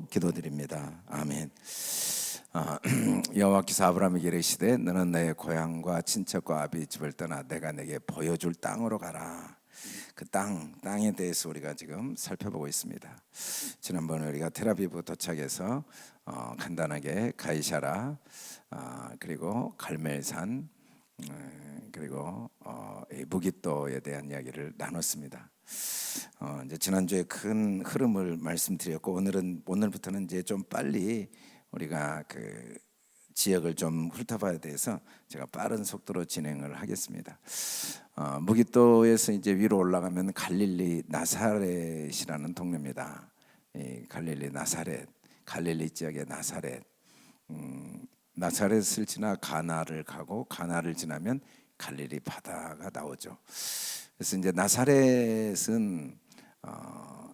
기도드립니다. 아멘. 여호와께서 아브라함에게 이르시되 너는 너의 고향과 친척과 아비 집을 떠나 내가 내게 보여줄 땅으로 가라. 그 땅에 대해서 우리가 지금 살펴보고 있습니다. 지난번에 우리가 텔아비브 도착해서 간단하게 가이사라, 그리고 갈멜산, 그리고 이 무깃도에 대한 이야기를 나눴습니다. 이제 지난주에 큰 흐름을 말씀드렸고 오늘부터는 이제 좀 빨리 우리가 그 지역을 좀 훑어봐야 돼서 제가 빠른 속도로 진행을 하겠습니다. 무깃도에서 이제 위로 올라가면 갈릴리 나사렛이라는 동네입니다. 이 갈릴리 나사렛, 갈릴리 지역의 나사렛. 나사렛을 지나 가나를 가고 가나를 지나면 갈릴리 바다가 나오죠. 그래서 이제 나사렛은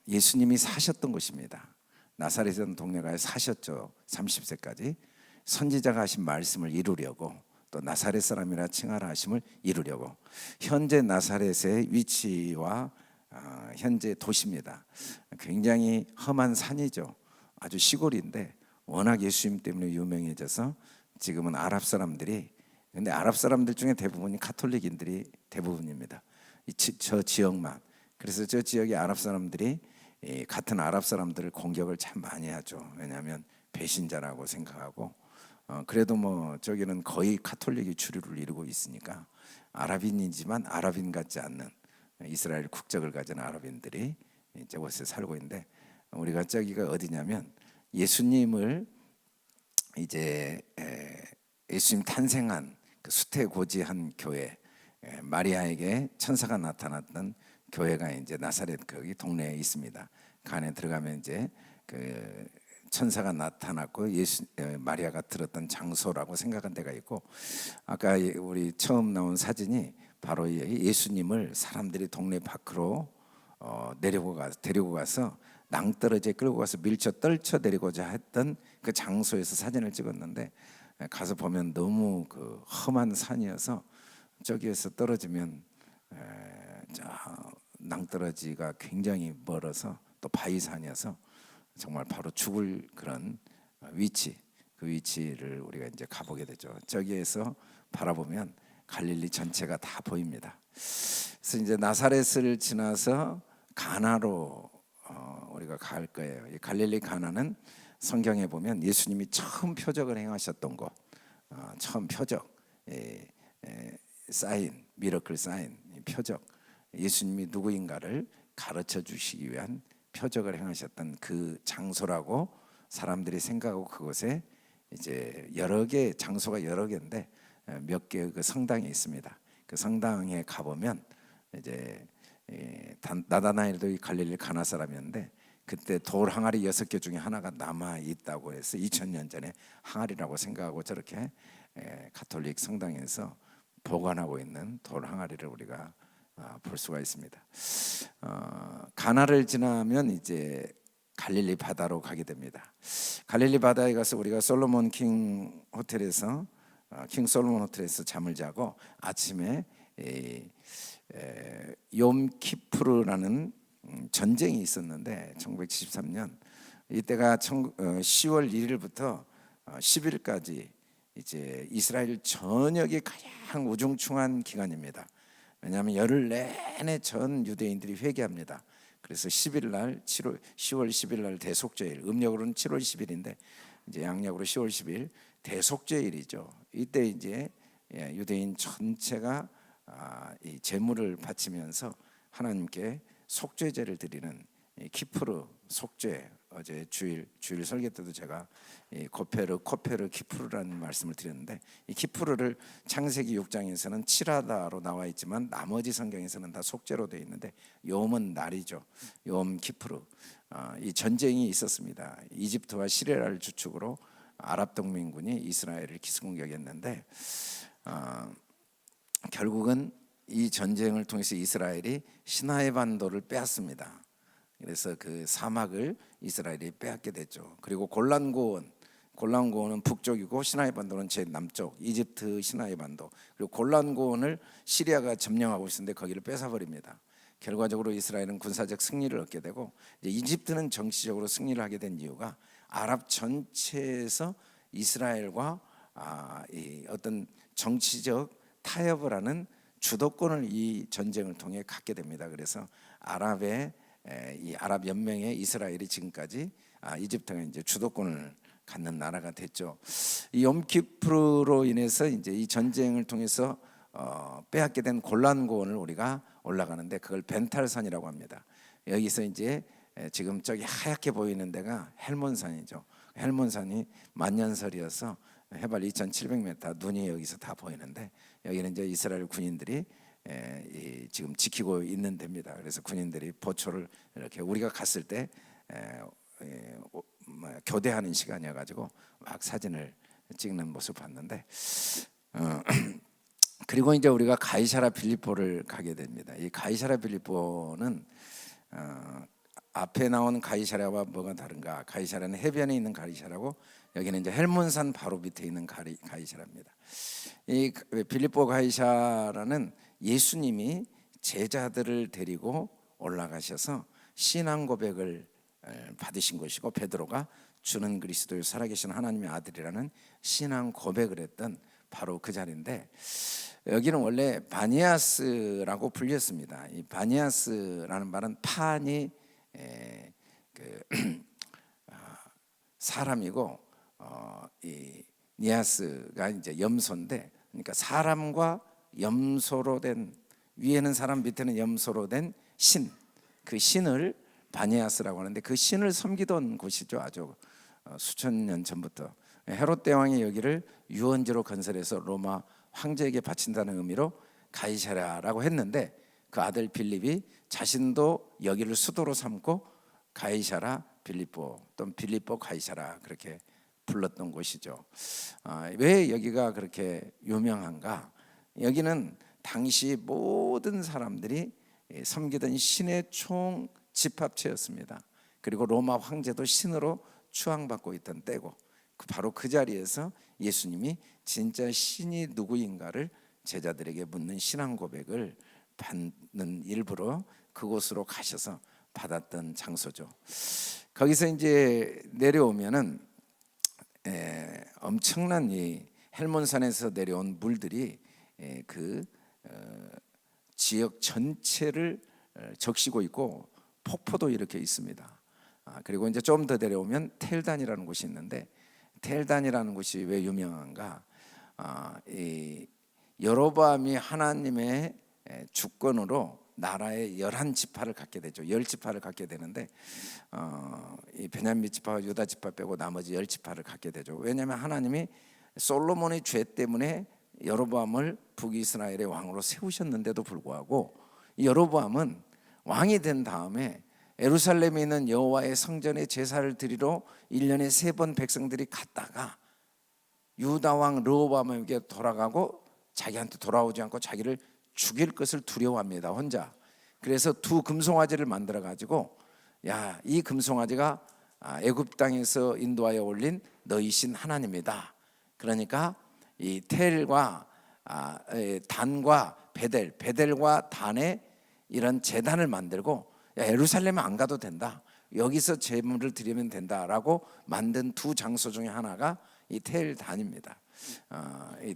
예수님이 사셨던 곳입니다. 나사렛이라는 동네가에 사셨죠. 30세까지 선지자가 하신 말씀을 이루려고, 또 나사렛 사람이라 칭하라 하심을 이루려고. 현재 나사렛의 위치와 현재 도시입니다. 굉장히 험한 산이죠. 아주 시골인데 워낙 예수님 때문에 유명해져서 지금은 아랍 사람들이, 근데 아랍 사람들 중에 대부분이 카톨릭인들이 대부분입니다. 저 지역만. 그래서 저 지역의 아랍 사람들이 같은 아랍 사람들을 공격을 참 많이 하죠. 왜냐하면 배신자라고 생각하고, 그래도 뭐 저기는 거의 카톨릭이 주류를 이루고 있으니까 아랍인이지만 아랍인 같지 않는 이스라엘 국적을 가진 아랍인들이 저곳에 살고 있는데, 우리가 저기가 어디냐면 예수님을 이제 예수님 탄생한 그 수태고지한 교회, 마리아에게 천사가 나타났던 교회가 이제 나사렛 거기 동네에 있습니다. 그 안에 들어가면 이제 그 천사가 나타났고 마리아가 들었던 장소라고 생각한 데가 있고, 아까 우리 처음 나온 사진이 바로 예수님을 사람들이 동네 밖으로 데리고 가서 낭떠러지에 끌고 가서 밀쳐 떨쳐 데리고자 했던 그 장소에서 사진을 찍었는데, 가서 보면 너무 그 험한 산이어서 저기에서 떨어지면 낭떠러지가 굉장히 멀어서 또 바위산이어서 정말 바로 죽을 그런 위치, 그 위치를 우리가 이제 가보게 되죠. 저기에서 바라보면 갈릴리 전체가 다 보입니다. 그래서 이제 나사렛을 지나서 가나로 우리가 갈 거예요. 이 갈릴리 가나는 성경에 보면 예수님이 처음 표적을 행하셨던 곳, 처음 표적, 사인, 미러클 사인, 표적, 예수님이 누구인가를 가르쳐 주시기 위한 표적을 행하셨던 그 장소라고 사람들이 생각하고, 그곳에 이제 여러 개 장소가 여러 개인데 몇 개의 그 성당이 있습니다. 그 성당에 가보면 이제 나다나엘도 이 갈릴리 가나 사람이었는데, 그때 돌 항아리 6개 중에 하나가 남아 있다고 해서 2000년 전에 항아리라고 생각하고 저렇게 가톨릭 성당에서 보관하고 있는 돌 항아리를 우리가 볼 수가 있습니다. 가나를 지나면 이제 갈릴리 바다로 가게 됩니다. 갈릴리 바다에 가서 우리가 솔로몬 킹 호텔에서 킹 솔로몬 호텔에서 잠을 자고 아침에 욤 키푸르라는 전쟁이 있었는데 1973년, 이때가 10월 1일부터 10일까지 이제 이스라엘 전역이 가장 우중충한 기간입니다. 왜냐하면 열흘 내내 전 유대인들이 회개합니다. 그래서 10일 날 10월 10일 날 대속죄일, 음력으로는 7월 10일인데 이제 양력으로 10월 10일 대속죄일이죠. 이때 이제 유대인 전체가 이 제물을 바치면서 하나님께 속죄제를 드리는 키푸르 속죄, 어제 주일 설교 때도 제가 코페르 키푸르라는 말씀을 드렸는데, 이 키푸르를 창세기 6장에서는 칠하다로 나와 있지만 나머지 성경에서는 다 속죄로 되어 있는데, 욤은 날이죠. 욤 키푸르. 이 전쟁이 있었습니다. 이집트와 시리아를 주축으로 아랍 동맹군이 이스라엘을 기습공격했는데, 결국은 이 전쟁을 통해서 이스라엘이 시나이 반도를 빼앗습니다. 그래서 그 사막을 이스라엘이 빼앗게 됐죠. 그리고 골란고원은 북쪽이고 시나이 반도는 제 남쪽, 이집트 시나이 반도, 그리고 골란고원을 시리아가 점령하고 있었는데 거기를 뺏어버립니다. 결과적으로 이스라엘은 군사적 승리를 얻게 되고 이제 이집트는 정치적으로 승리를 하게 된 이유가 아랍 전체에서 이스라엘과 이 어떤 정치적 타협을 하는 주도권을 이 전쟁을 통해 갖게 됩니다. 그래서 이 아랍 연맹의 이스라엘이 지금까지 이집트가 이제 주도권을 갖는 나라가 됐죠. 이 욤키프르로 인해서 이제 이 전쟁을 통해서 빼앗게 된 골란 고원을 우리가 올라가는데 그걸 벤탈산이라고 합니다. 여기서 이제 지금 저기 하얗게 보이는 데가 헬몬산이죠. 헬몬산이 만년설이어서 해발 2,700m, 눈이 여기서 다 보이는데 여기는 이제 이스라엘 군인들이 지금 지키고 있는 데입니다. 그래서 군인들이 보초를 이렇게 우리가 갔을 때 교대하는 시간이어가지고 막 사진을 찍는 모습 봤는데 그리고 이제 우리가 가이사라 빌립보를 가게 됩니다. 이 가이사라 빌립보는 앞에 나온 가이사라와 뭐가 다른가? 가이사라는 해변에 있는 가이사라고 여기는 이제 헬몬산 바로 밑에 있는 가이사라입니다. 이 빌립보 가이사라는 예수님이 제자들을 데리고 올라가셔서 신앙 고백을 받으신 것이고 베드로가 주는 그리스도의 살아계신 하나님의 아들이라는 신앙 고백을 했던 바로 그 자리인데 여기는 원래 바니아스라고 불렸습니다. 이 바니아스라는 말은 판이 사람이고 이 니아스가 이제 염소인데 그러니까 사람과 염소로 된 위에는 사람 밑에는 염소로 된 신, 그 신을 바니아스라고 하는데 그 신을 섬기던 곳이죠. 아주 수천 년 전부터 헤롯 대왕이 여기를 유원지로 건설해서 로마 황제에게 바친다는 의미로 가이사라라고 했는데 그 아들 빌립이 자신도 여기를 수도로 삼고 가이사라 빌립보 또는 빌립보 가이사라 그렇게 불렀던 곳이죠. 왜 여기가 그렇게 유명한가? 여기는 당시 모든 사람들이 섬기던 신의 총 집합체였습니다. 그리고 로마 황제도 신으로 추앙받고 있던 때고 바로 그 자리에서 예수님이 진짜 신이 누구인가를 제자들에게 묻는 신앙 고백을 받는 일부러 그곳으로 가셔서 받았던 장소죠. 거기서 이제 내려오면은 엄청난 이 헬몬산에서 내려온 물들이 그 지역 전체를 적시고 있고 폭포도 이렇게 있습니다. 그리고 이제 좀 더 내려오면 텔단이라는 곳이 있는데 텔단이라는 곳이 왜 유명한가? 이 여로보암이 하나님의 주권으로 나라의 11지파를 갖게 되죠. 10지파를 갖게 되는데 이 베냐민 지파와 유다 지파 빼고 나머지 10지파를 갖게 되죠. 왜냐하면 하나님이 솔로몬의 죄 때문에 여로보암을 북이스라엘의 왕으로 세우셨는데도 불구하고 여로보암은 왕이 된 다음에 예루살렘에 있는 여호와의 성전에 제사를 드리러 1년에 3번 백성들이 갔다가 유다 왕 르호보암에게 돌아가고 자기한테 돌아오지 않고 자기를 죽일 것을 두려워합니다. 혼자. 그래서 2 금송아지를 만들어 가지고 야, 이 금송아지가 애굽 땅에서 인도하여 올린 너희 신 하나님이다. 그러니까 이 텔과 단과 베델과 단에 이런 제단을 만들고 야, 예루살렘에 안 가도 된다. 여기서 제물을 드리면 된다라고 만든 2 장소 중에 하나가 이 텔단입니다. 이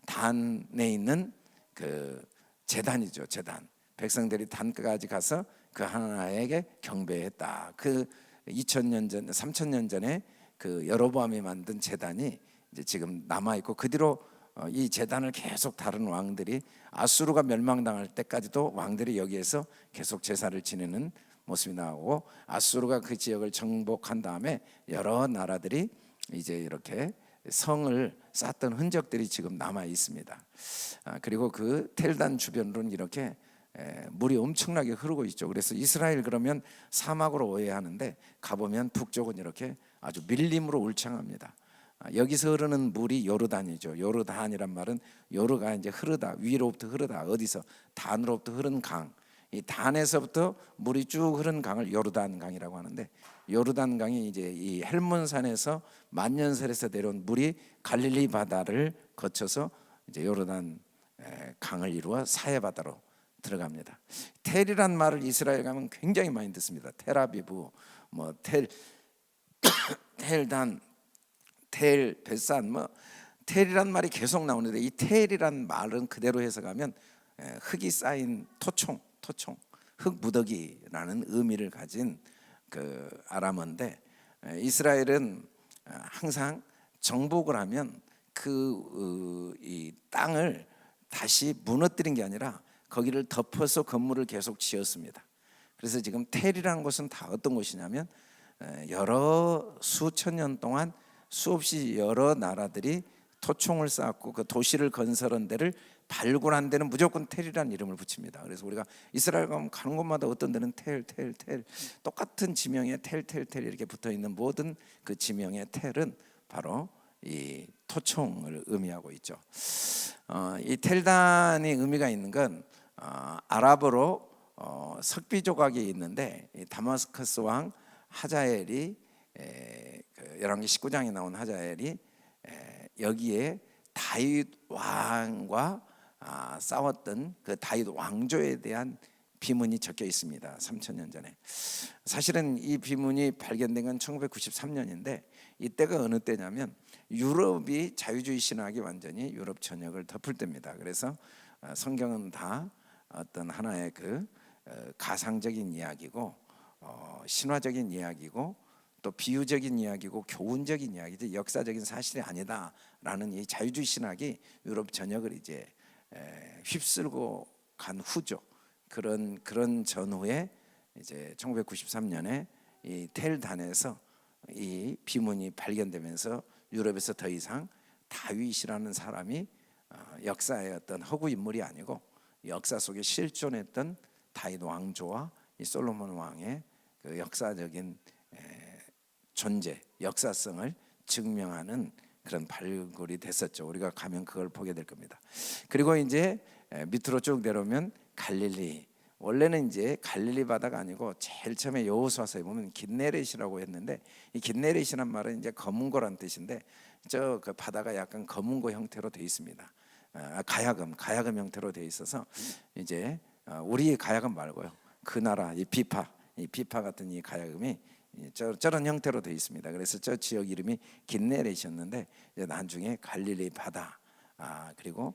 단에 있는 그 제단이죠. 제단. 백성들이 단까지 가서 그 하나님에게 경배했다. 그 2000년 전, 3000년 전에 그 여로보암이 만든 제단이 이제 지금 남아 있고 그 뒤로 이 제단을 계속 다른 왕들이 아수르가 멸망당할 때까지도 왕들이 여기에서 계속 제사를 지내는 모습이 나오고 아수르가 그 지역을 정복한 다음에 여러 나라들이 이제 이렇게 성을 쌓던 흔적들이 지금 남아 있습니다. 그리고 그 텔단 주변으로는 이렇게 물이 엄청나게 흐르고 있죠. 그래서 이스라엘 그러면 사막으로 오해하는데 가보면 북쪽은 이렇게 아주 밀림으로 울창합니다. 여기서 흐르는 물이 요르단이죠. 요르단이란 말은 요르가 이제 흐르다, 위로부터 흐르다, 어디서 단으로부터 흐른 강. 이 단에서부터 물이 쭉 흐른 강을 요르단 강이라고 하는데 요르단 강이 이제 이 헬몬산에서 만년설에서 내려온 물이 갈릴리 바다를 거쳐서 이제 요르단 강을 이루어 사해 바다로 들어갑니다. 텔이란 말을 이스라엘 가면 굉장히 많이 듣습니다. 텔아비브, 뭐 텔단, 텔, 벳산, 뭐 텔이란 말이 계속 나오는데 이 텔이란 말은 그대로 해석하면 흙이 쌓인 토총, 흙 무더기라는 의미를 가진 그 아람어인데, 이스라엘은 항상 정복을 하면 이 땅을 다시 무너뜨린 게 아니라 거기를 덮어서 건물을 계속 지었습니다. 그래서 지금 텔이라는 곳은 다 어떤 곳이냐면 여러 수천 년 동안 수없이 여러 나라들이 토총을 쌓고 그 도시를 건설한 데를 발굴한 데는 무조건 텔이라는 이름을 붙입니다. 그래서 우리가 이스라엘 가는 곳마다 어떤 데는 텔 똑같은 지명에 텔 이렇게 붙어 있는 모든 그 지명의 텔은 바로 이 토총을 의미하고 있죠. 이 텔단이 의미가 있는 건 아랍어로 석비 조각이 있는데, 이 다마스커스 왕 하자엘이 열왕기 19장에 나온 하자엘이 여기에 다윗 왕과 싸웠던 그 다윗 왕조에 대한 비문이 적혀 있습니다. 3000년 전에. 사실은 이 비문이 발견된 건 1993년인데 이때가 어느 때냐면 유럽이 자유주의 신학이 완전히 유럽 전역을 덮을 때입니다. 그래서 성경은 다 어떤 하나의 그 가상적인 이야기고 신화적인 이야기고 또 비유적인 이야기고 교훈적인 이야기지 역사적인 사실이 아니다라는 이 자유주의 신학이 유럽 전역을 이제 휩쓸고 간 후죠. 그런 전후에 이제 1993년에 이 텔단에서 이 비문이 발견되면서 유럽에서 더 이상 다윗이라는 사람이 역사의 어떤 허구 인물이 아니고 역사 속에 실존했던 다윗 왕조와 이 솔로몬 왕의 그 역사적인 존재, 역사성을 증명하는 그런 발굴이 됐었죠. 우리가 가면 그걸 보게 될 겁니다. 그리고 이제 밑으로 쭉 내려오면 갈릴리, 원래는 이제 갈릴리 바다가 아니고 제일 처음에 여호수아서에 보면 긴네렛이라고 했는데, 이 긴네렛이란 말은 이제 검은고란 뜻인데 저 그 바다가 약간 검은고 형태로 되어 있습니다. 가야금 형태로 되어 있어서 이제 우리의 가야금 말고요, 그 나라 이 비파 같은 이 가야금이 저런 형태로 되어 있습니다. 그래서 저 지역 이름이 긴네렛이었는데 이제 나중에 갈릴리 바다, 그리고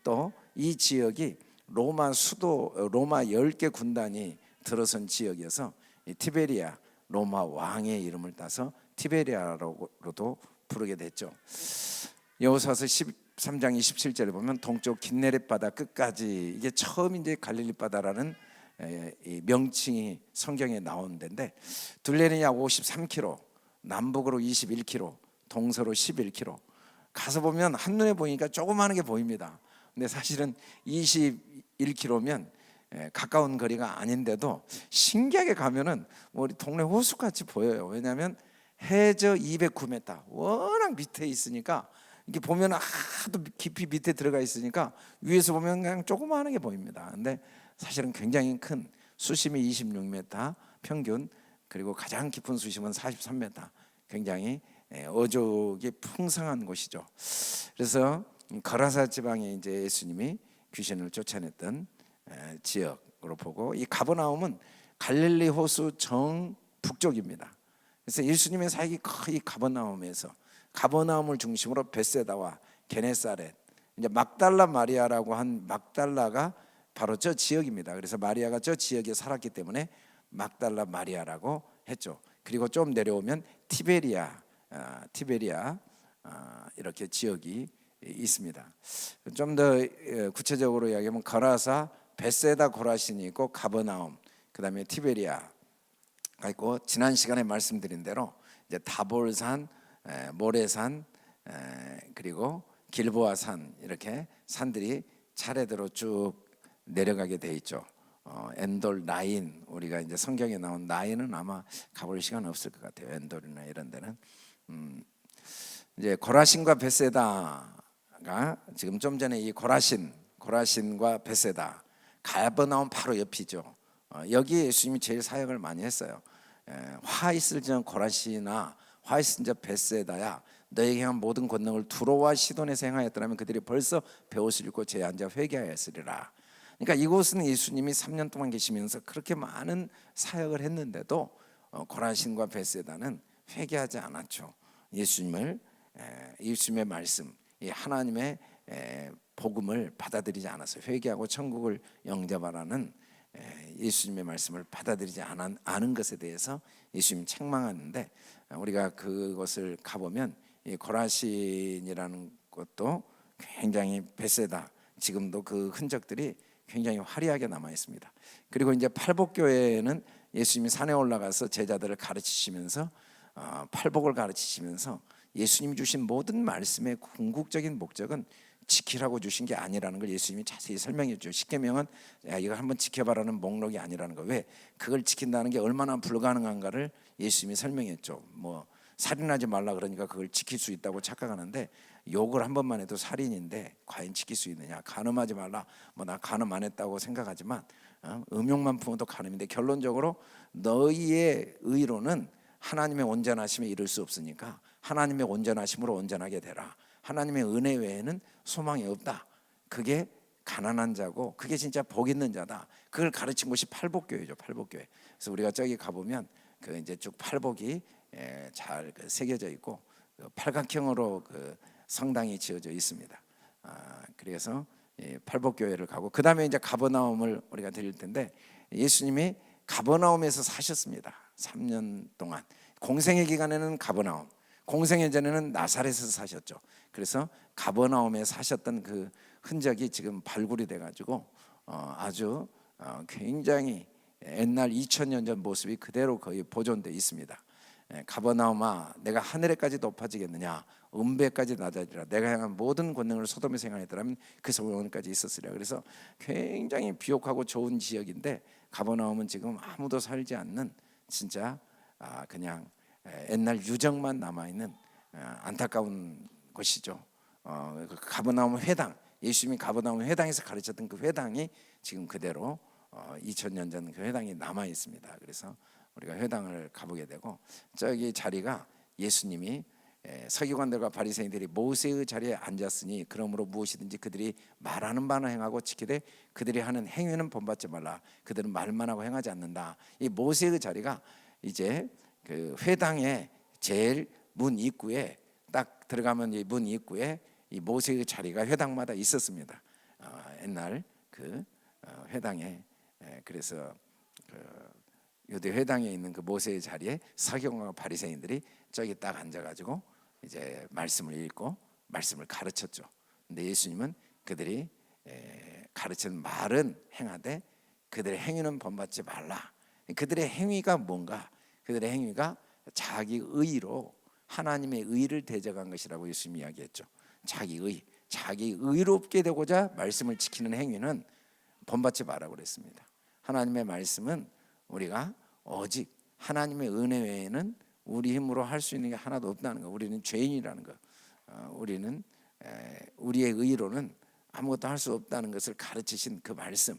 또 이 지역이 로마 수도, 로마 10개 군단이 들어선 지역이어서 이 티베리아, 로마 왕의 이름을 따서 티베리아로도 부르게 됐죠. 여호수아서 13장 27절에 보면 동쪽 긴네렛 바다 끝까지, 이게 처음 이제 갈릴리 바다라는 이 명칭이 성경에 나온 데인데, 둘레는 약 53km, 남북으로 21km, 동서로 11km. 가서 보면 한눈에 보니까 조그마한 게 보입니다. 근데 사실은 21km면 가까운 거리가 아닌데도 신기하게 가면은 뭐 우리 동네 호수같이 보여요. 왜냐하면 해저 209m, 워낙 밑에 있으니까 이게 보면 하도 깊이 밑에 들어가 있으니까 위에서 보면 그냥 조그마한 게 보입니다. 근데 사실은 굉장히 큰, 수심이 26m 평균, 그리고 가장 깊은 수심은 43m, 굉장히 어족이 풍성한 곳이죠. 그래서 거라사 지방에 이제 예수님이 귀신을 쫓아냈던 지역으로 보고, 이 가버나움은 갈릴리 호수 정 북쪽입니다. 그래서 예수님의 사역이 거의 가버나움을 중심으로 벳세다와 게네사렛, 이제 막달라 마리아라고 한 막달라가 바로 저 지역입니다. 그래서 마리아가 저 지역에 살았기 때문에 막달라 마리아라고 했죠. 그리고 좀 내려오면 티베리아 이렇게 지역이 있습니다. 좀 더 구체적으로 이야기하면 거라사, 벳세다 고라신이 있고 가버나움, 그다음에 티베리아가 있고, 지난 시간에 말씀드린 대로 이제 타볼산, 모레산, 그리고 길보아산, 이렇게 산들이 차례대로 쭉 내려가게 돼 있죠. 엔돌 나인, 우리가 이제 성경에 나온 나인은 아마 가볼 시간 없을 것 같아요. 엔돌이나 이런 데는 이제 고라신과 벳세다가 지금 좀 전에 이 고라신과 벳세다, 가버나움 바로 옆이죠. 여기에 예수님이 제일 사역을 많이 했어요. 화 있을지언 고라시나 화 있을지언 벳세다야, 너에게 한 모든 권능을 두로와 시돈에서 행하였더라면 그들이 벌써 배옷을 입고 제 앉아 회개하였으리라. 그러니까 이곳은 예수님이 3년 동안 계시면서 그렇게 많은 사역을 했는데도 고라신과 벳세다는 회개하지 않았죠. 예수님의 말씀, 이 하나님의 복음을 받아들이지 않았어요. 회개하고 천국을 영접하라는 예수님의 말씀을 받아들이지 않은 것에 대해서 예수님이 책망하는데, 우리가 그것을 가보면 이 고라신이라는 것도 굉장히 벳세다, 지금도 그 흔적들이 굉장히 화려하게 남아 있습니다. 그리고 이제 팔복교회는 예수님이 산에 올라가서 제자들을 가르치시면서 팔복을 가르치시면서 예수님이 주신 모든 말씀의 궁극적인 목적은 지키라고 주신 게 아니라는 걸 예수님이 자세히 설명해 주죠. 십계명은 이거 한번 지켜봐라는 목록이 아니라는 거. 왜 그걸 지킨다는 게 얼마나 불가능한가를 예수님이 설명했죠. 뭐 살인하지 말라 그러니까 그걸 지킬 수 있다고 착각하는데, 욕을 한 번만 해도 살인인데 과연 지킬 수 있느냐. 간음하지 말라, 뭐 나 간음 안 했다고 생각하지만 음욕만 품어도 간음인데, 결론적으로 너희의 의로는 하나님의 온전하심에 이를 수 없으니까 하나님의 온전하심으로 온전하게 되라. 하나님의 은혜 외에는 소망이 없다. 그게 가난한 자고 그게 진짜 복 있는 자다. 그걸 가르친 곳이 팔복교회죠. 팔복교회. 그래서 우리가 저기 가보면 그 이제 쭉 팔복이 잘 새겨져 있고 팔각형으로 그 성당이 지어져 있습니다. 그래서 팔복교회를 가고, 그 다음에 이제 가버나움을 우리가 드릴 텐데, 예수님이 가버나움에서 사셨습니다. 3년 동안. 공생의 기간에는 가버나움, 공생의 전에는 나사렛에서 사셨죠. 그래서 가버나움에 사셨던 그 흔적이 지금 발굴이 돼가지고 아주 굉장히 옛날 2000년 전 모습이 그대로 거의 보존돼 있습니다. 가버나움아, 내가 하늘에까지 높아지겠느냐, 음배까지 낮아지라. 내가 향한 모든 권능을 소돔에서 행하였더라면 그 소원까지 있었으리라. 그래서 굉장히 비옥하고 좋은 지역인데, 가버나움은 지금 아무도 살지 않는 진짜 그냥 옛날 유적만 남아 있는 안타까운 곳이죠. 그 가버나움 회당, 예수님이 가버나움 회당에서 가르쳤던 그 회당이 지금 그대로 2000년 전 그 회당이 남아 있습니다. 그래서 우리가 회당을 가보게 되고, 저기 자리가 예수님이 서기관들과 바리새인들이 모세의 자리에 앉았으니 그러므로 무엇이든지 그들이 말하는 바는 행하고 지키되 그들이 하는 행위는 본받지 말라. 그들은 말만 하고 행하지 않는다. 이 모세의 자리가 이제 그 회당의 제일 문 입구에 딱 들어가면 이 문 입구에 이 모세의 자리가 회당마다 있었습니다. 옛날 그 회당에, 그래서 그 유대 회당에 있는 그 모세의 자리에 서기관과 바리새인들이 저기 딱 앉아가지고 이제 말씀을 읽고 말씀을 가르쳤죠. 근데 예수님은 그들이 가르친 말은 행하되 그들의 행위는 본받지 말라. 그들의 행위가 뭔가? 그들의 행위가 자기 의로 하나님의 의를 대적한 것이라고 예수님이 이야기했죠. 자기 의롭게 되고자 말씀을 지키는 행위는 본받지 말라고 그랬습니다. 하나님의 말씀은 우리가 오직 하나님의 은혜 외에는 우리 힘으로 할 수 있는 게 하나도 없다는 거. 우리는 죄인이라는 거. 우리는 우리의 의로는 아무것도 할 수 없다는 것을 가르치신 그 말씀.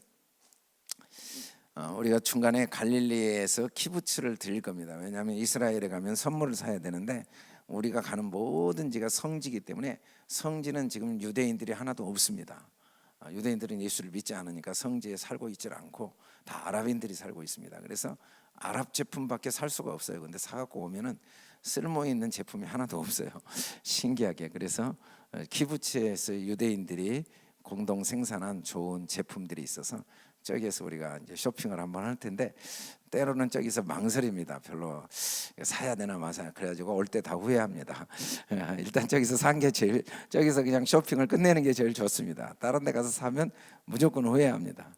우리가 중간에 갈릴리에서 키부츠를 드릴 겁니다. 왜냐하면 이스라엘에 가면 선물을 사야 되는데, 우리가 가는 모든 지가 성지이기 때문에, 성지는 지금 유대인들이 하나도 없습니다. 유대인들은 예수를 믿지 않으니까 성지에 살고 있질 않고 다 아랍인들이 살고 있습니다. 그래서 아랍 제품밖에 살 수가 없어요. 근데 사갖고 오면은 쓸모 있는 제품이 하나도 없어요. 신기하게. 그래서 키부츠에서 유대인들이 공동 생산한 좋은 제품들이 있어서 저기에서 우리가 이제 쇼핑을 한번 할 텐데, 때로는 저기서 망설입니다. 별로 사야 되나 마사. 그래가지고 올 때 다 후회합니다. 일단 저기서 산 게 제일, 저기서 그냥 쇼핑을 끝내는 게 제일 좋습니다. 다른 데 가서 사면 무조건 후회합니다.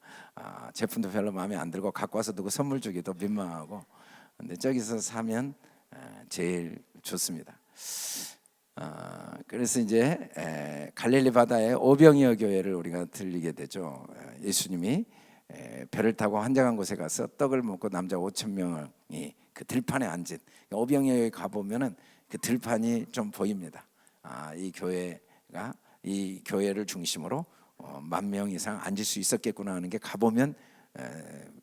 제품도 별로 마음에 안 들고 갖고 와서 누구 선물 주기도 민망하고. 근데 저기서 사면 제일 좋습니다. 그래서 이제 갈릴리 바다의 오병이어 교회를 우리가 들리게 되죠. 예수님이 배를 타고 한적한 곳에 가서 떡을 먹고 남자 5,000명이 그 들판에 앉은, 오병이어에 가 보면은 그 들판이 좀 보입니다. 이 교회가, 이 교회를 중심으로 10,000명 이상 앉을 수 있었겠구나 하는 게 가보면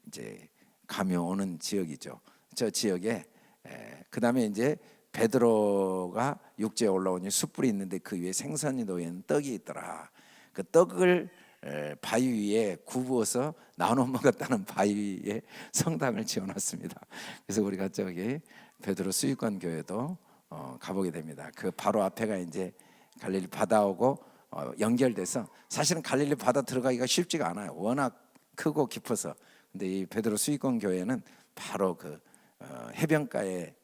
이제 감이 오는 지역이죠. 저 지역에 그 다음에 이제 베드로가 육지에 올라오니 숯불이 있는데 그 위에 생선이 놓인 떡이 있더라. 그 떡을 바위 위에 굽어서 나눠 먹었다는 바위 위에 성당을 지어놨습니다. 그래서 우리가 저기 베드로 수익관 교회도 가보게 됩니다. 그 바로 앞에가 이제 갈릴리 바다하고 연결돼서 사실은 갈릴리 바다 들어가기가 쉽지가 않아요. 워낙 크고 깊어서. 근데 이 베드로 수익관 교회는 바로 그 해변가에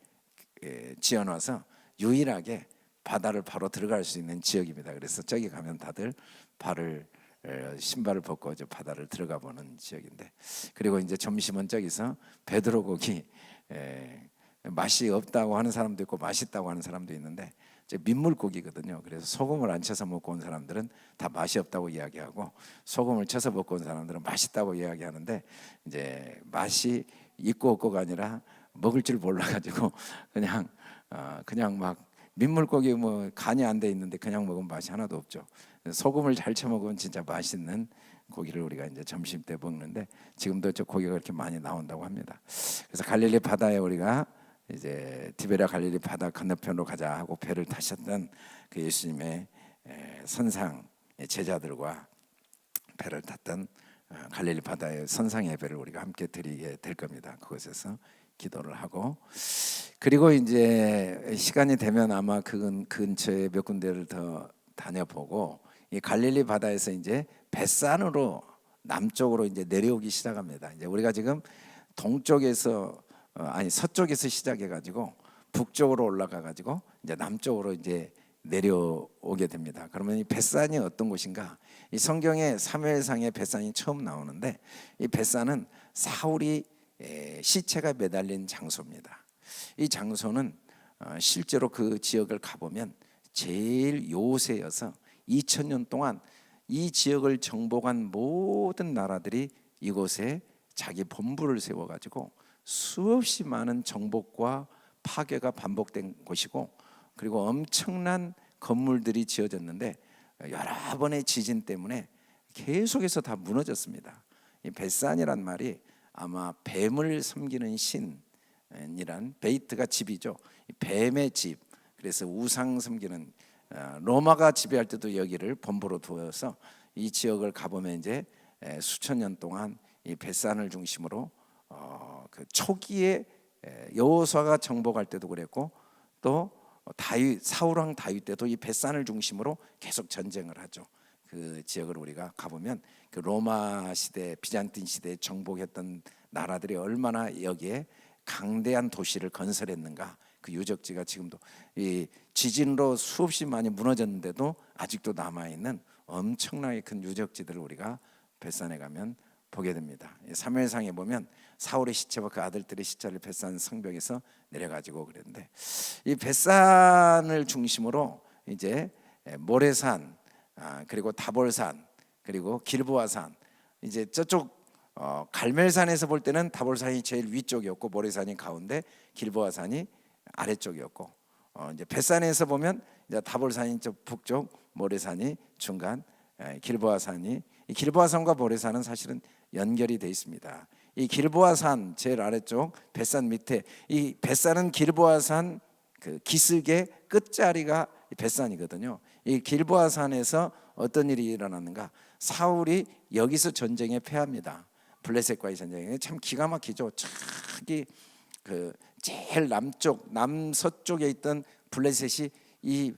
지어놔서 유일하게 바다를 바로 들어갈 수 있는 지역입니다. 그래서 저기 가면 다들 신발을 벗고 저 바다를 들어가 보는 지역인데, 그리고 이제 점심은 저기서 베드로 고기 맛이 없다고 하는 사람도 있고 맛있다고 하는 사람도 있는데, 민물고기거든요. 그래서 소금을 안 쳐서 먹고 온 사람들은 다 맛이 없다고 이야기하고, 소금을 쳐서 먹고 온 사람들은 맛있다고 이야기하는데, 이제 맛이 있고 없고가 아니라 먹을 줄 몰라가지고 그냥 막 민물고기 뭐 간이 안 돼 있는데 그냥 먹으면 맛이 하나도 없죠. 소금을 잘 쳐 먹으면 진짜 맛있는 고기를 우리가 이제 점심 때 먹는데, 지금도 저 고기가 그렇게 많이 나온다고 합니다. 그래서 갈릴리 바다에 우리가 이제 디베랴 갈릴리 바다 건너편으로 가자 하고 배를 타셨던 그 예수님의 선상 제자들과 배를 탔던 갈릴리 바다의 선상 예배를 우리가 함께 드리게 될 겁니다. 그곳에서 기도를 하고, 그리고 이제 시간이 되면 아마 그 근처에 몇 군데를 더 다녀보고, 이 갈릴리 바다에서 이제 벳산으로 남쪽으로 이제 내려오기 시작합니다. 이제 우리가 지금 동쪽에서 서쪽에서 시작해가지고 북쪽으로 올라가가지고 이제 남쪽으로 이제 내려오게 됩니다. 그러면 이 벳산이 어떤 곳인가? 이 성경에 사무엘상에 벳산이 처음 나오는데, 이 벳산은 사울이 시체가 매달린 장소입니다. 이 장소는 실제로 그 지역을 가보면 제일 요새여서 2000년 동안 이 지역을 정복한 모든 나라들이 이곳에 자기 본부를 세워가지고 수없이 많은 정복과 파괴가 반복된 곳이고, 그리고 엄청난 건물들이 지어졌는데 여러 번의 지진 때문에 계속해서 다 무너졌습니다. 이 벳산이란 말이 아마 뱀을 섬기는 신이란, 베이트가 집이죠. 뱀의 집. 그래서 우상 섬기는, 로마가 지배할 때도 여기를 본부로 두어서 이 지역을 가보면 이제 수천 년 동안 이 벳산을 중심으로 그 초기에 여호수아가 정복할 때도 그랬고, 또 사울왕 다윗 때도 이 벳산을 중심으로 계속 전쟁을 하죠. 그 지역을 우리가 가보면 그 로마 시대, 비잔틴 시대에 정복했던 나라들이 얼마나 여기에 강대한 도시를 건설했는가, 그 유적지가 지금도 이 지진으로 수없이 많이 무너졌는데도 아직도 남아있는 엄청나게 큰 유적지들을 우리가 벳산에 가면 보게 됩니다. 사무엘상에 보면 사울의 시체와 그 아들들의 시체를 벳산 성벽에서 내려가지고 그랬는데, 이 벳산을 중심으로 이제 모레산, 그리고 다볼산, 그리고 길보아산, 이제 저쪽 갈멜산에서 볼 때는 다볼산이 제일 위쪽이었고 모레산이 가운데, 길보아산이 아래쪽이었고, 이제 벳산에서 보면 이제 다볼산이 저 북쪽, 모레산이 중간, 길보아산이, 이 길보아산과 모레산은 사실은 연결이 돼 있습니다. 이 길보아산 제일 아래쪽, 벳산 밑에, 이 벳산은 길보아산 그 기슭의 끝자리가 벳산이거든요. 이 길보아산에서 어떤 일이 일어났는가? 사울이 여기서 전쟁에 패합니다. 블레셋과의 전쟁에 참 기가 막히죠. 저기 그 제일 남서쪽에 있던 블레셋이 이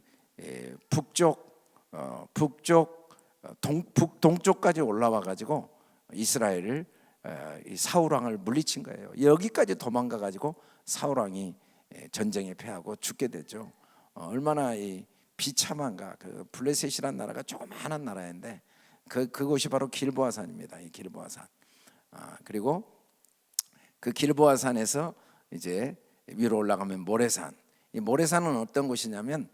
북동쪽까지 올라와 가지고 이스라엘을, 이 사울 왕을 물리친 거예요. 여기까지 도망가 가지고 사울 왕이 전쟁에 패하고 죽게 되죠. 얼마나 이 비참한가. 그 블레셋이란 나라가 조그마한 나라인데 그곳이 바로 길보아산입니다. 이 길보아산. 그리고 그 길보아산에서 이제 위로 올라가면 모레산. 이 모레산은 어떤 곳이냐면,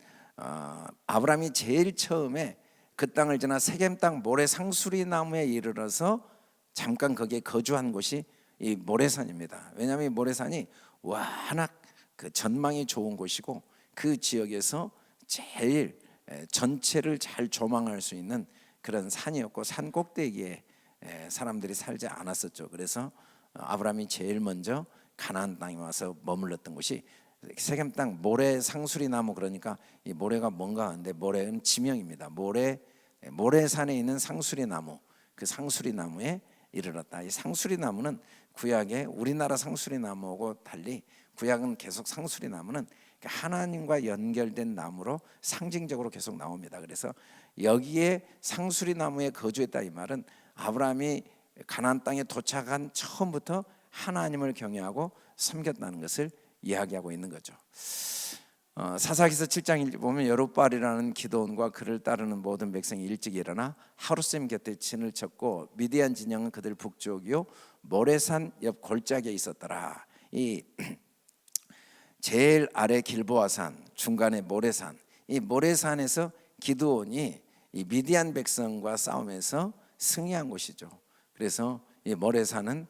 아브라함이 제일 처음에 그 땅을 지나 세겜 땅 모레 상수리 나무에 이르러서 잠깐 거기에 거주한 곳이 이 모레산입니다. 왜냐하면 이 모레산이 워낙 그 전망이 좋은 곳이고, 그 지역에서 제일 전체를 잘 조망할 수 있는 그런 산이었고, 산 꼭대기에 사람들이 살지 않았었죠. 그래서 아브라함이 제일 먼저 가나안 땅에 와서 머물렀던 곳이 세겜 땅 모레 상수리 나무. 그러니까 이 모레가 뭔가 하는데, 모레는 지명입니다. 모레산에 있는 상수리 나무, 그 상수리 나무에 이르렀다. 이 상수리 나무는 구약의 우리나라 상수리 나무하고 달리 구약은 계속 상수리 나무는 하나님과 연결된 나무로 상징적으로 계속 나옵니다. 그래서 여기에 상수리 나무에 거주했다 이 말은 아브라함이 가나안 땅에 도착한 처음부터 하나님을 경외하고 섬겼다는 것을 이야기하고 있는 거죠. 사사기서 7장 보면 여룹바알이라는 기드온과 그를 따르는 모든 백성이 일찍 일어나 하루셈 곁에 진을 쳤고 미디안 진영은 그들 북쪽이요 모레산 옆 골짜기에 있었더라. 이 제일 아래 길보아산, 중간에 모레산, 이 모레산에서 기드온이 이 미디안 백성과 싸움에서 승리한 곳이죠. 그래서 이 모레산은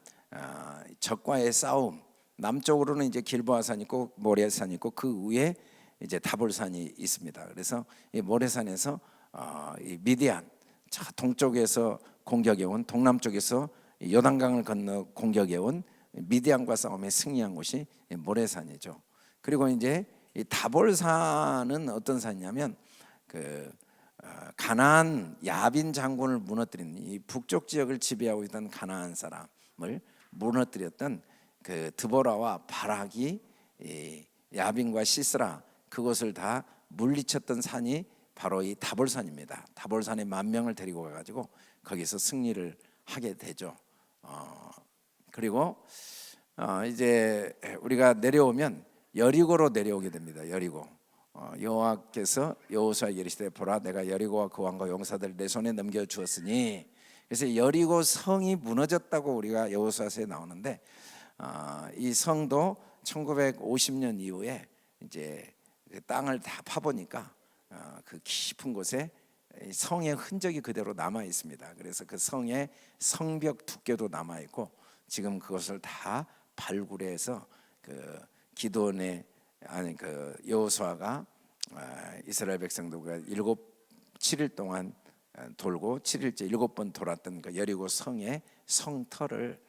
적과의 싸움, 남쪽으로는 이제 길보아산이 있고 모레산이 있고 그 위에 이제 다볼산이 있습니다. 그래서 이 모레산에서 이 미디안 동쪽에서 공격해 온, 동남쪽에서 요단강을 건너 공격해 온 미디안과 싸움에 승리한 곳이 모레산이죠. 그리고 이제 이 다볼산은 어떤 산이냐면 그 가나안 야빈 장군을 무너뜨린 이 북쪽 지역을 지배하고 있던 가나안 사람을 무너뜨렸던 그 드보라와 바락이 야빈과 시스라 그것을 다 물리쳤던 산이 바로 이 다볼산입니다. 다볼산에 10,000명을 데리고 가가지고 거기서 승리를 하게 되죠. 그리고 이제 우리가 내려오면 여리고로 내려오게 됩니다. 여리고. 여호와께서 여호수아에게 이르시되 보라 내가 여리고와 그 왕과 용사들 내 손에 넘겨 주었으니 그래서 여리고 성이 무너졌다고 우리가 여호수아서에 나오는데 이 성도 1950년 이후에 이제 그 땅을 다 파보니까 그 깊은 곳에 성의 흔적이 그대로 남아 있습니다. 그래서 그 성의 성벽 두께도 남아 있고 지금 그것을 다 발굴해서 그 기드온의 그 여호수아가 이스라엘 백성들과 7일 동안 돌고 7일째 7번 돌았던 그 여리고 성의 성터를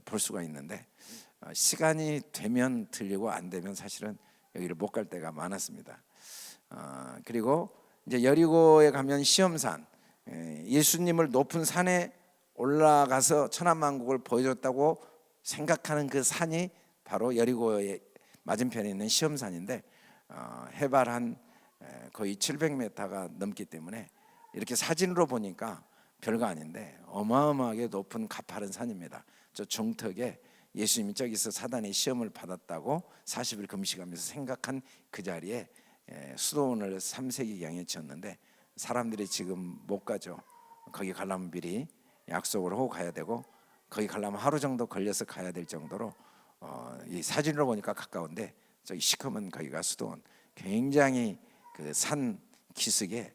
볼 수가 있는데 시간이 되면 들리고 안 되면 사실은 여기를 못 갈 때가 많았습니다. 그리고 이제 여리고에 가면 시험산, 예수님을 높은 산에 올라가서 천하만국을 보여줬다고 생각하는 그 산이 바로 여리고의 맞은편에 있는 시험산인데 해발 한 거의 700m가 넘기 때문에 이렇게 사진으로 보니까 별거 아닌데 어마어마하게 높은 가파른 산입니다. 저 중턱에 예수님이 저기서 사단의 시험을 받았다고 40일 금식하면서 생각한 그 자리에 수도원을 3세기경에 지었는데 사람들이 지금 못 가죠. 거기 가려면 미리 약속을 하고 가야 되고 거기 가려면 하루 정도 걸려서 가야 될 정도로 이 사진으로 보니까 가까운데 저기 시커먼 거기가 수도원. 굉장히 그 산 기슭에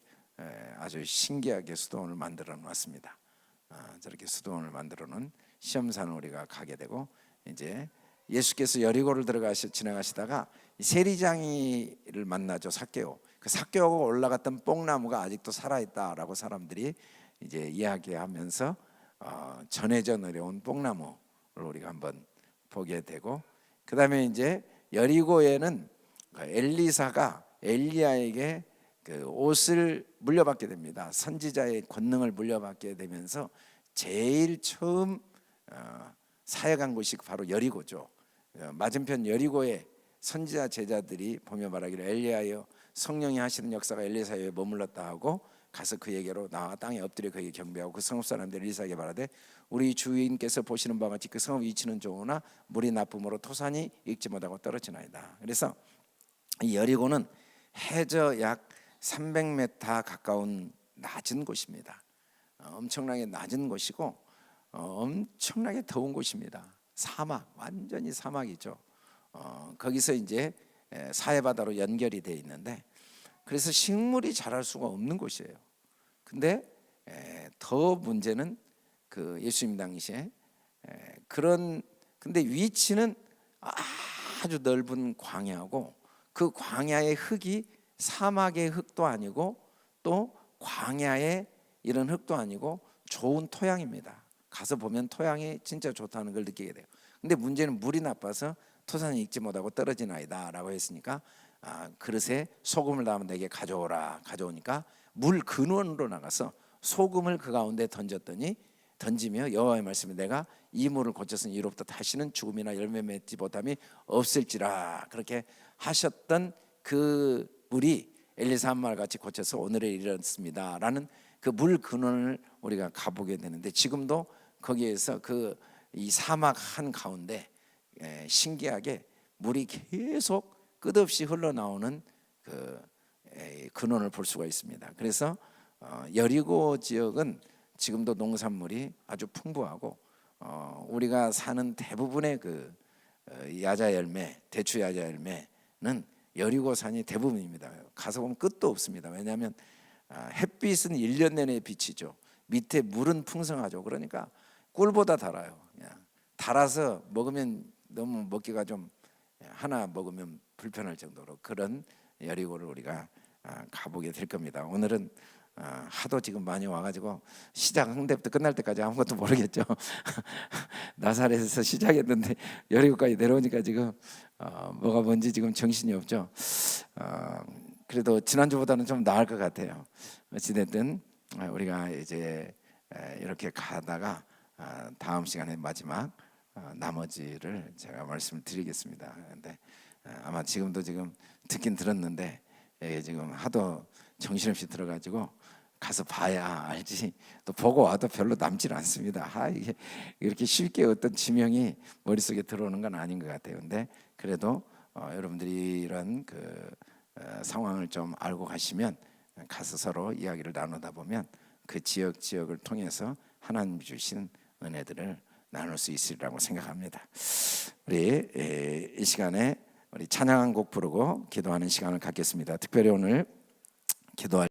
아주 신기하게 수도원을 만들어 놨습니다. 저렇게 수도원을 만들어 놓은 시험산을 우리가 가게 되고 이제 예수께서 여리고를 지나가시다가 세리장이를 만나죠. 삭개오. 그 삭개오가 올라갔던 뽕나무가 아직도 살아있다라고 사람들이 이제 이야기하면서 전해져 내려온 뽕나무를 우리가 한번 보게 되고 그 다음에 이제 여리고에는 엘리사가 엘리야에게 그 옷을 물려받게 됩니다. 선지자의 권능을 물려받게 되면서 제일 처음 사역한 곳이 바로 여리고죠. 맞은편 여리고에 선지자 제자들이 보며 말하기를 엘리야여 성령이 하시는 역사가 엘리사에 머물렀다 하고 가서 그에게로 나와 땅에 엎드려 그에게 경배하고 그 성읍 사람들이 엘리사에게 말하되 우리 주인께서 보시는 바와 같이 그 성읍 위치는 좋으나 물이 나쁨으로 토산이 익지 못하고 떨어지나이다. 그래서 이 여리고는 해저 약 300m 가까운 낮은 곳입니다. 엄청나게 낮은 곳이고 엄청나게 더운 곳입니다. 사막, 완전히 사막이죠. 거기서 이제 사해바다로 연결이 돼 있는데 그래서 식물이 자랄 수가 없는 곳이에요. 근데 더 문제는 그 예수님 당시에 근데 위치는 아주 넓은 광야고 그 광야의 흙이 사막의 흙도 아니고 또 광야의 이런 흙도 아니고 좋은 토양입니다. 가서 보면 토양이 진짜 좋다는 걸 느끼게 돼요. 근데 문제는 물이 나빠서 토산이 익지 못하고 떨어지나이다 라고 했으니까 그릇에 소금을 담아 내게 가져오라. 가져오니까 물 근원으로 나가서 소금을 그 가운데 던지며 여호와의 말씀에 내가 이 물을 고쳤으니 이로부터 다시는 죽음이나 열매 맺지 못함이 없을지라. 그렇게 하셨던 그 물이 엘리사 한 말 같이 고쳐서 오늘에 이르렀습니다라는 그 물 근원을 우리가 가보게 되는데, 지금도 거기에서 그 이 사막 한 가운데 신기하게 물이 계속 끝없이 흘러나오는 그 근원을 볼 수가 있습니다. 그래서 여리고 지역은 지금도 농산물이 아주 풍부하고 우리가 사는 대부분의 그 야자 열매, 대추 야자 열매는 여리고산이 대부분입니다. 가서 보면 끝도 없습니다. 왜냐하면 햇빛은 1년 내내 비치죠. 밑에 물은 풍성하죠. 그러니까 꿀보다 달아요. 그냥 달아서 먹으면 너무 먹기가 좀, 하나 먹으면 불편할 정도로 그런 여리고를 우리가 가보게 될 겁니다. 오늘은 하도 지금 많이 와가지고 시작한 때부터 끝날 때까지 아무것도 모르겠죠. 나사렛에서 시작했는데 여리고까지 내려오니까 지금 뭐가 뭔지 지금 정신이 없죠. 그래도 지난주보다는 좀 나을 것 같아요. 어찌됐든 우리가 이제 이렇게 가다가 다음 시간에 마지막 나머지를 제가 말씀을 드리겠습니다. 근데 아마 지금도 지금 듣긴 들었는데 지금 하도 정신없이 들어가지고 가서 봐야 알지, 또 보고 와도 별로 남질 않습니다. 이게 이렇게 쉽게 어떤 지명이 머릿속에 들어오는 건 아닌 것 같아요. 근데 그래도 여러분들이 이런 그 상황을 좀 알고 가시면 가서 서로 이야기를 나누다 보면 그 지역을 통해서 하나님 주신 은혜들을 나눌 수 있으리라고 생각합니다. 우리 이 시간에 우리 찬양 한 곡 부르고 기도하는 시간을 갖겠습니다. 특별히 오늘 기도할